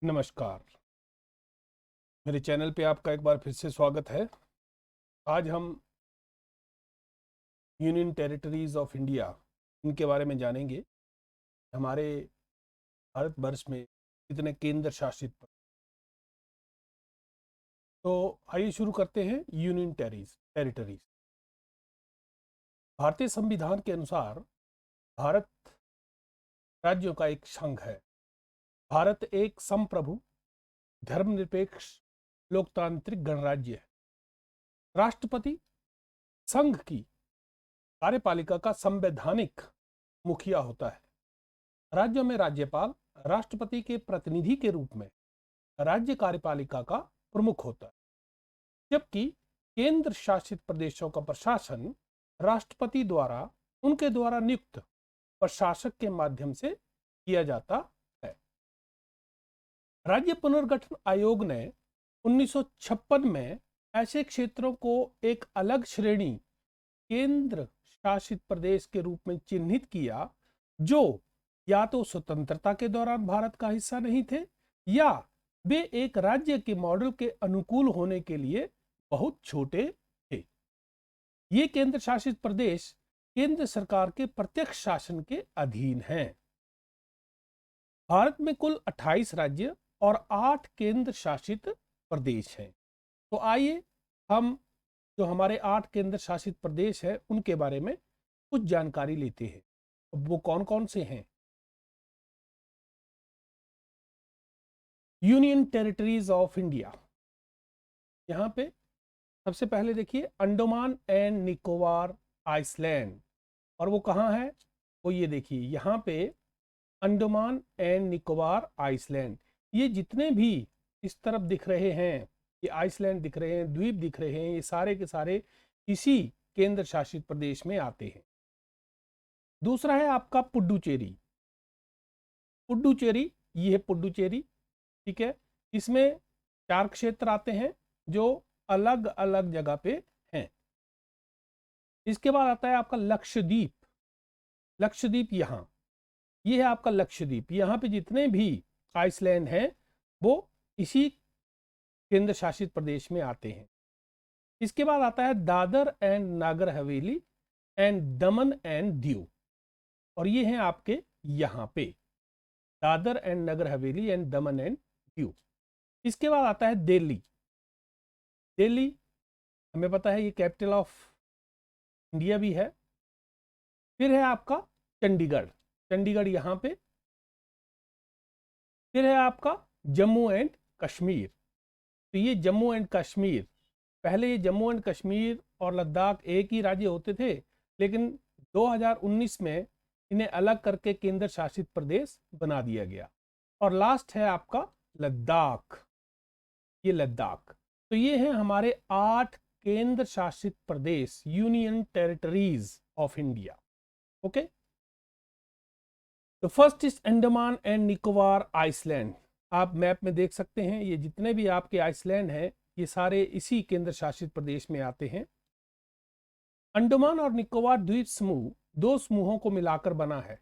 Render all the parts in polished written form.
नमस्कार। मेरे चैनल पे आपका एक बार फिर से स्वागत है। आज हम यूनियन टेरिटरीज ऑफ इंडिया इनके बारे में जानेंगे। हमारे भारतवर्ष में कितने केंद्र शासित तो आइए शुरू करते हैं। यूनियन टेरिटरीज भारतीय संविधान के अनुसार भारत राज्यों का एक संघ है। भारत एक संप्रभु धर्मनिरपेक्ष लोकतांत्रिक गणराज्य है। राष्ट्रपति संघ की कार्यपालिका का संवैधानिक मुखिया होता है। राज्यों में राज्यपाल राष्ट्रपति के प्रतिनिधि के रूप में राज्य कार्यपालिका का प्रमुख होता है, जबकि केंद्र शासित प्रदेशों का प्रशासन राष्ट्रपति द्वारा उनके द्वारा नियुक्त प्रशासक के माध्यम से किया जाता है। राज्य पुनर्गठन आयोग ने 1956 में ऐसे क्षेत्रों को एक अलग श्रेणी केंद्र शासित प्रदेश के रूप में चिन्हित किया जो या तो स्वतंत्रता के दौरान भारत का हिस्सा नहीं थे या वे एक राज्य के मॉडल के अनुकूल होने के लिए बहुत छोटे थे। ये केंद्र शासित प्रदेश केंद्र सरकार के प्रत्यक्ष शासन के अधीन हैं। भारत में कुल 28 राज्य और 8 केंद्र शासित प्रदेश हैं। तो आइए हम जो हमारे 8 केंद्र शासित प्रदेश हैं उनके बारे में कुछ जानकारी लेते हैं। वो कौन कौन से हैं? Union territories of India. यहाँ पे सबसे पहले देखिए अंडमान एंड निकोबार आइसलैंड, और वो कहाँ है? वो ये देखिए यहाँ पे अंडमान एंड निकोबार आइसलैंड। ये जितने भी इस तरफ दिख रहे हैं, ये आइसलैंड दिख रहे हैं, द्वीप दिख रहे हैं, ये सारे के सारे इसी केंद्र शासित प्रदेश में आते हैं। दूसरा है आपका पुडुचेरी। पुडुचेरी, ये है पुडुचेरी, ठीक है। इसमें 4 क्षेत्र आते हैं जो अलग अलग जगह पे हैं। इसके बाद आता है आपका लक्षद्वीप। लक्षद्वीप यहाँ, ये है आपका लक्षद्वीप। यहाँ पे जितने भी आइसलैंड हैं वो इसी केंद्र शासित प्रदेश में आते हैं। इसके बाद आता है Dadar and Nagar Haveli and Daman and Diu, और ये हैं आपके यहाँ पे Dadar and Nagar Haveli and Daman and Diu. इसके बाद आता है दिल्ली। दिल्ली हमें पता है ये कैपिटल ऑफ इंडिया भी है। फिर है आपका चंडीगढ़, चंडीगढ़ यहाँ पे। फिर है आपका जम्मू एंड कश्मीर। तो ये जम्मू एंड कश्मीर, पहले ये जम्मू एंड कश्मीर और लद्दाख एक ही राज्य होते थे, लेकिन 2019 में इन्हें अलग करके केंद्र शासित प्रदेश बना दिया गया। और लास्ट है आपका लद्दाख, ये लद्दाख। तो ये हैं हमारे 8 केंद्र शासित प्रदेश, union territories of India. Okay, तो first is Andaman and Nicobar island. आप मैप में देख सकते हैं ये जितने भी आपके आइसलैंड हैं ये सारे इसी केंद्र शासित प्रदेश में आते हैं। अंडमान और निकोबार द्वीप समूह 2 समूहों को मिलाकर बना है।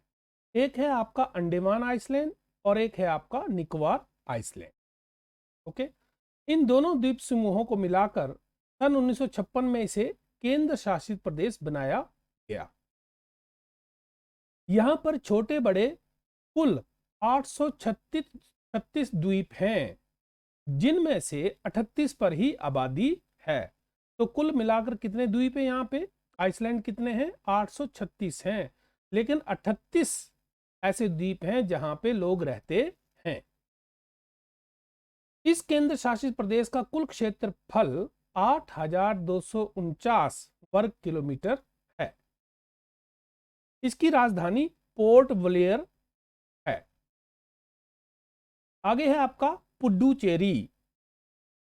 एक है आपका अंडमान आइसलैंड और एक है आपका निकोबार आइसलैंड। ओके, इन दोनों द्वीप समूहों को मिलाकर सन 1956 में इसे केंद्र शासित प्रदेश बनाया गया। यहां पर छोटे बड़े कुल 836 द्वीप हैं, जिनमें से 38 पर ही आबादी है। तो कुल मिलाकर कितने द्वीप हैं यहाँ पे? आइसलैंड कितने हैं? 836 हैं, लेकिन 38 ऐसे द्वीप हैं जहां पे लोग रहते हैं। इस केंद्र शासित प्रदेश का कुल क्षेत्रफल 8,249 वर्ग किलोमीटर है। इसकी राजधानी पोर्ट ब्लेयर है। आगे है आपका पुडुचेरी।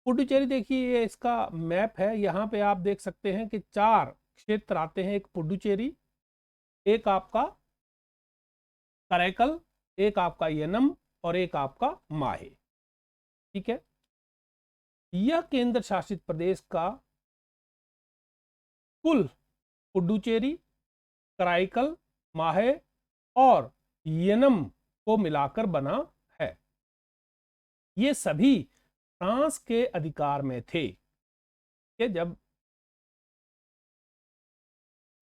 पुडुचेरी देखिए ये इसका मैप है। यहाँ पे आप देख सकते हैं कि 4 क्षेत्र आते हैं। एक पुडुचेरी, एक आपका करैकल, एक आपका यनम और एक आपका माहे, ठीक है। यह केंद्र शासित प्रदेश का कुल पुडुचेरी, कराईकल, माहे और यनम को मिलाकर बना है। ये सभी फ्रांस के अधिकार में थे कि जब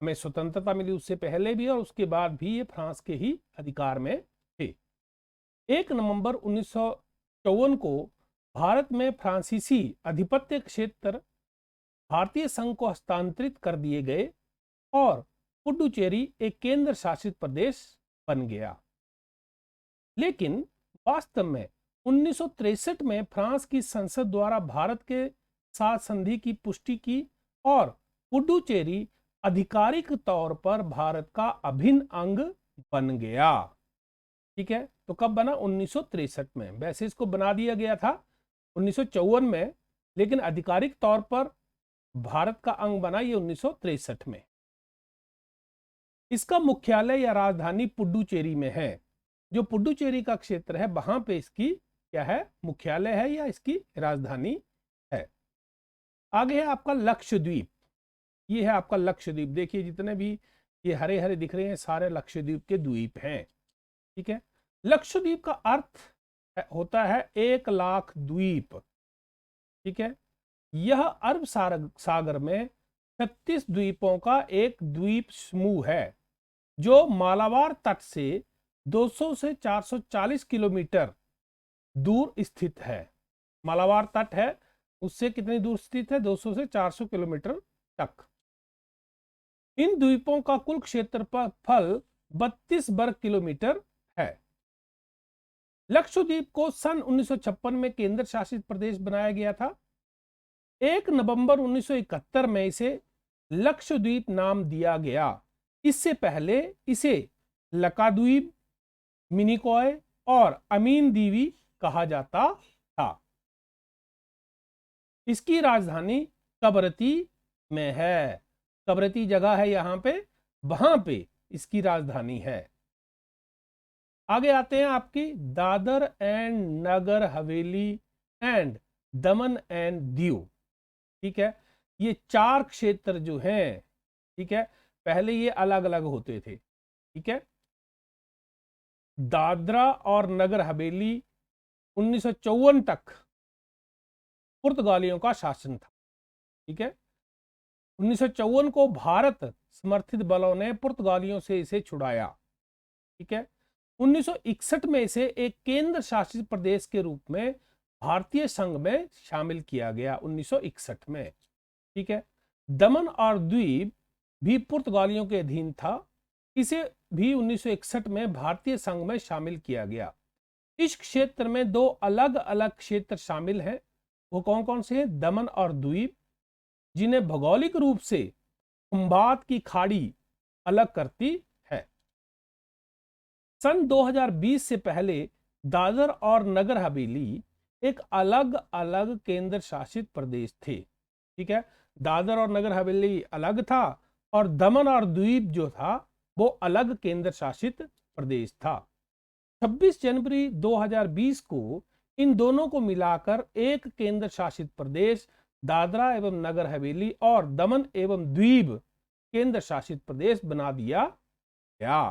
हमें स्वतंत्रता मिली उससे पहले भी और उसके बाद भी ये फ्रांस के ही अधिकार में थे। 1 नवंबर 1954 को भारत में फ्रांसीसी आधिपत्य क्षेत्र भारतीय संघ को हस्तांतरित कर दिए गए और पुडुचेरी एक केंद्र शासित प्रदेश बन गया। लेकिन वास्तव में 1963 में फ्रांस की संसद द्वारा भारत के साथ संधि की पुष्टि की और पुडुचेरी आधिकारिक तौर पर भारत का अभिन्न अंग बन गया। ठीक है, तो कब बना? 1963 में। वैसे इसको बना दिया गया था 1954 में, लेकिन आधिकारिक तौर पर भारत का अंग बना ये 1963 में। इसका मुख्यालय या राजधानी पुडुचेरी में है। जो पुडुचेरी का क्षेत्र है वहां पे इसकी क्या है? मुख्यालय है या इसकी राजधानी है। आगे है आपका लक्षद्वीप। ये है आपका लक्षद्वीप। देखिए जितने भी ये हरे हरे दिख रहे हैं सारे लक्षद्वीप के द्वीप हैं। ठीक है, लक्षद्वीप का अर्थ होता है 1,00,000 द्वीप। ठीक है, यह अरब सागर में 36 द्वीपों का एक द्वीप समूह है जो मालाबार तट से 200 से 440 किलोमीटर दूर स्थित है। मालाबार तट है उससे कितनी दूर स्थित है? 200 से 400 किलोमीटर तक। इन द्वीपों का कुल क्षेत्रफल 32 वर्ग किलोमीटर है। लक्षद्वीप को सन 1956 में केंद्र शासित प्रदेश बनाया गया था। 1 नवंबर 1971 में इसे लक्षद्वीप नाम दिया गया। इससे पहले इसे लकाद्वीप, मिनिकॉय और अमीन दीवी कहा जाता था। इसकी राजधानी कवरत्ती में है। कवरत्ती जगह है यहां पे, वहां पे इसकी राजधानी है। आगे आते हैं आपकी Dadar and Nagar Haveli and Daman and Diu. ठीक है, ये 4 क्षेत्र जो हैं, ठीक है, पहले ये अलग अलग होते थे। ठीक है, दादरा और नगर हवेली 1954 तक पुर्तगालियों का शासन था। ठीक है, 1954 को भारत समर्थित बलों ने पुर्तगालियों से इसे छुड़ाया। ठीक है, 1961 में इसे एक केंद्र शासित प्रदेश के रूप में भारतीय संघ में शामिल किया गया 1961 में। ठीक है, दमन और द्वीप भी पुर्तगालियों के अधीन था। इसे भी 1961 में भारतीय संघ में शामिल किया गया। इस क्षेत्र में 2 अलग अलग क्षेत्र शामिल हैं। वो कौन कौन से हैं? दमन और द्वीप, जिन्हें भौगोलिक रूप से खंबात की खाड़ी अलग करती है। सन 2020 से पहले दादर और नगर हवेली एक अलग अलग केंद्र शासित प्रदेश थे। ठीक है, दादर और नगर हवेली अलग था और दमन और द्वीप जो था वो अलग केंद्र शासित प्रदेश था। 26 जनवरी 2020 को इन दोनों को मिलाकर एक केंद्र शासित प्रदेश दादरा एवं नगर हवेली और दमन एवं दीव केंद्र शासित प्रदेश बना दिया गया।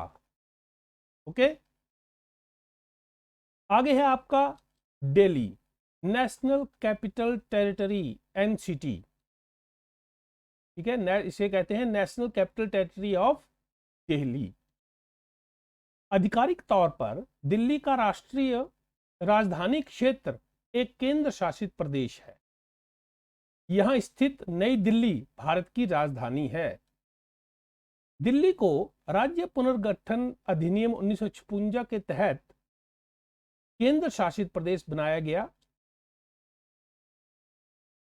ओके, आगे है आपका Delhi, national capital territory, NCT. ठीक है, इसे कहते हैं national capital territory of Delhi. आधिकारिक तौर पर दिल्ली का राष्ट्रीय राजधानी क्षेत्र एक केंद्र शासित प्रदेश है। यहां स्थित नई दिल्ली भारत की राजधानी है। दिल्ली को राज्य पुनर्गठन अधिनियम 1956 के तहत केंद्र शासित प्रदेश बनाया गया।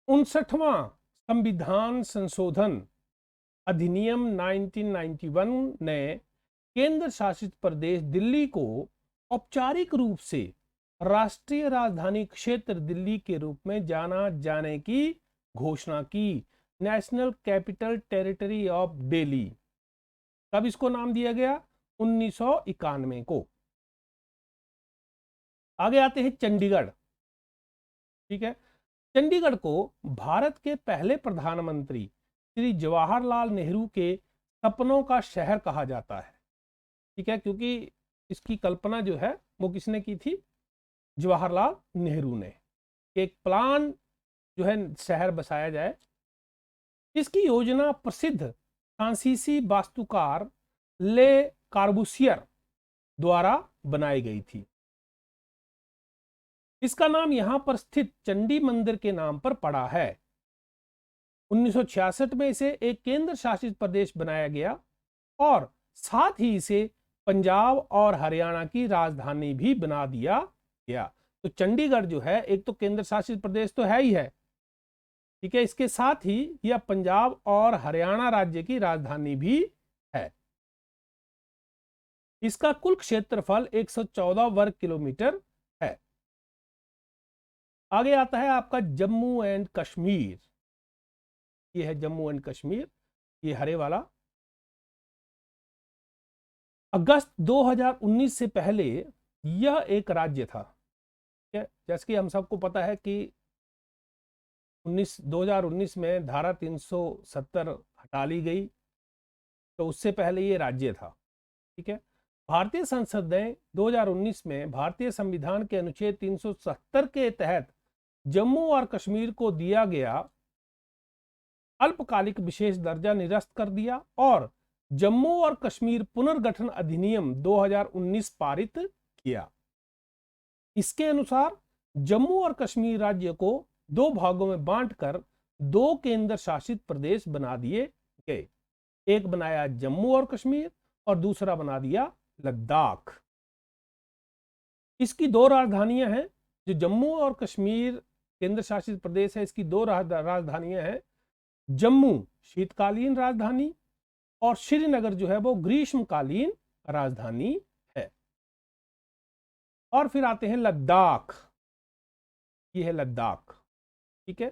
59वां संविधान संशोधन अधिनियम 1991 ने केंद्र शासित प्रदेश दिल्ली को औपचारिक रूप से राष्ट्रीय राजधानी क्षेत्र दिल्ली के रूप में जाना जाने की घोषणा की। National capital territory of Delhi. कब इसको नाम दिया गया? 1991 को। आगे आते हैं चंडीगढ़। ठीक है, चंडीगढ़ को भारत के पहले प्रधानमंत्री श्री जवाहरलाल नेहरू के सपनों का शहर कहा जाता है। ठीक है, क्योंकि इसकी कल्पना जो है वो किसने की थी? जवाहरलाल नेहरू ने, एक प्लान जो है शहर बसाया जाए। इसकी योजना प्रसिद्ध फ्रांसीसी वास्तुकार ले कार्बूसियर द्वारा बनाई गई थी। इसका नाम यहां पर स्थित चंडी मंदिर के नाम पर पड़ा है। 1966 में इसे एक केंद्र शासित प्रदेश बनाया गया और साथ ही इसे पंजाब और हरियाणा की राजधानी भी बना दिया गया। तो चंडीगढ़ जो है एक तो केंद्र शासित प्रदेश तो है ही है, ठीक है, इसके साथ ही यह पंजाब और हरियाणा राज्य की राजधानी भी है। इसका कुल क्षेत्रफल 114 वर्ग किलोमीटर है। आगे आता है आपका जम्मू एंड कश्मीर। ये है जम्मू एंड कश्मीर, ये हरे वाला। अगस्त 2019 से पहले यह एक राज्य था। जैसे कि हम सबको पता है कि 2019 में धारा 370 हटा ली गई, तो उससे पहले ये राज्य था, ठीक है। भारतीय संसद ने 2019 में भारतीय संविधान के अनुच्छेद 370 के तहत जम्मू और कश्मीर को दिया गया अल्पकालिक विशेष दर्जा निरस्त कर दिया और जम्मू और कश्मीर पुनर्गठन अधिनियम 2019 पारित किया। इसके अनुसार जम्मू और कश्मीर राज्य को 2 भागों में बांटकर 2 केंद्र शासित प्रदेश बना दिए गए। एक बनाया जम्मू और कश्मीर और दूसरा बना दिया लद्दाख। इसकी 2 राजधानियां हैं। जो जम्मू और कश्मीर केंद्र शासित प्रदेश है, इसकी 2 राजधानियां हैं। जम्मू शीतकालीन राजधानी और श्रीनगर जो है वो ग्रीष्मकालीन राजधानी है। और फिर आते हैं लद्दाख। ये है लद्दाख, ठीक है।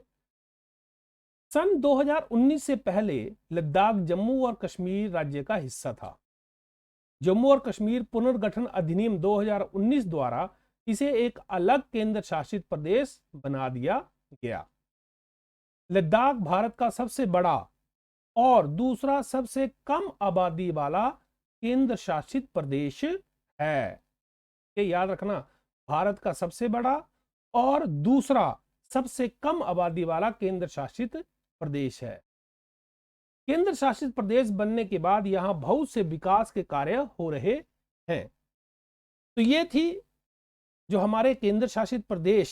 सन 2019 से पहले लद्दाख जम्मू और कश्मीर राज्य का हिस्सा था। जम्मू और कश्मीर पुनर्गठन अधिनियम 2019 द्वारा इसे एक अलग केंद्र शासित प्रदेश बना दिया गया। लद्दाख भारत का सबसे बड़ा और दूसरा सबसे कम आबादी वाला केंद्र शासित प्रदेश है। ये याद रखना, भारत का सबसे बड़ा और दूसरा सबसे कम आबादी वाला केंद्र शासित प्रदेश है। केंद्र शासित प्रदेश बनने के बाद यहां बहुत से विकास के कार्य हो रहे हैं। तो ये थी जो हमारे केंद्र शासित प्रदेश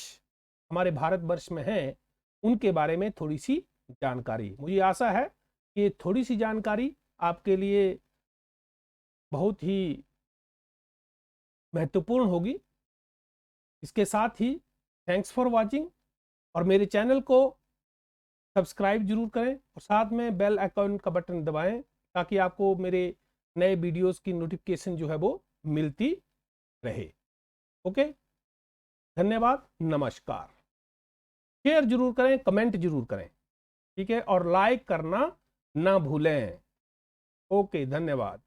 हमारे भारतवर्ष में हैं, उनके बारे में थोड़ी सी जानकारी। मुझे आशा है कि थोड़ी सी जानकारी आपके लिए बहुत ही महत्वपूर्ण होगी। इसके साथ ही थैंक्स फॉर वॉचिंग, और मेरे चैनल को सब्सक्राइब जरूर करें और साथ में बेल आइकन का बटन दबाएं ताकि आपको मेरे नए वीडियोस की नोटिफिकेशन जो है वो मिलती रहे। ओके, धन्यवाद, नमस्कार। शेयर जरूर करें, कमेंट जरूर करें, ठीक है, और लाइक करना ना भूलें। ओके, धन्यवाद।